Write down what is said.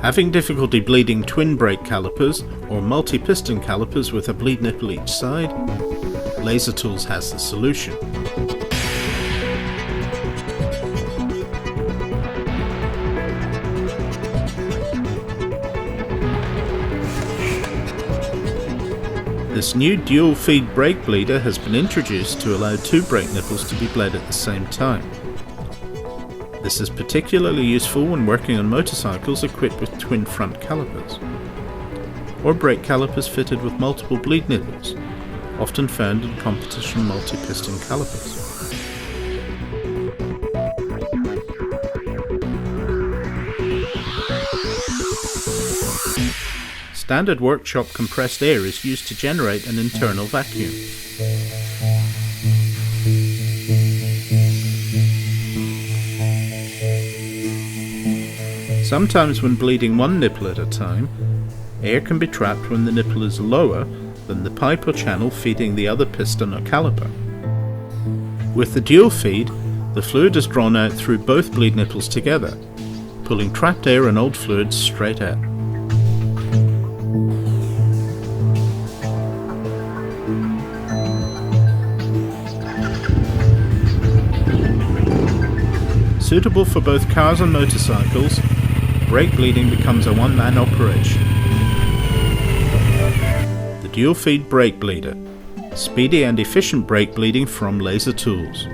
Having difficulty bleeding twin brake calipers or multi-piston calipers with a bleed nipple each side, Laser Tools has the solution. This new dual feed brake bleeder has been introduced to allow two brake nipples to be bled at the same time. This is particularly useful when working on motorcycles equipped with twin front calipers, or brake calipers fitted with multiple bleed nipples, often found in competition multi-piston calipers. Standard workshop compressed air is used to generate an internal vacuum. Sometimes when bleeding one nipple at a time, air can be trapped when the nipple is lower than the pipe or channel feeding the other piston or caliper. With the dual feed, the fluid is drawn out through both bleed nipples together, pulling trapped air and old fluids straight out. Suitable for both cars and motorcycles, brake bleeding becomes a one-man operation. The dual feed brake bleeder, speedy and efficient brake bleeding from Laser Tools.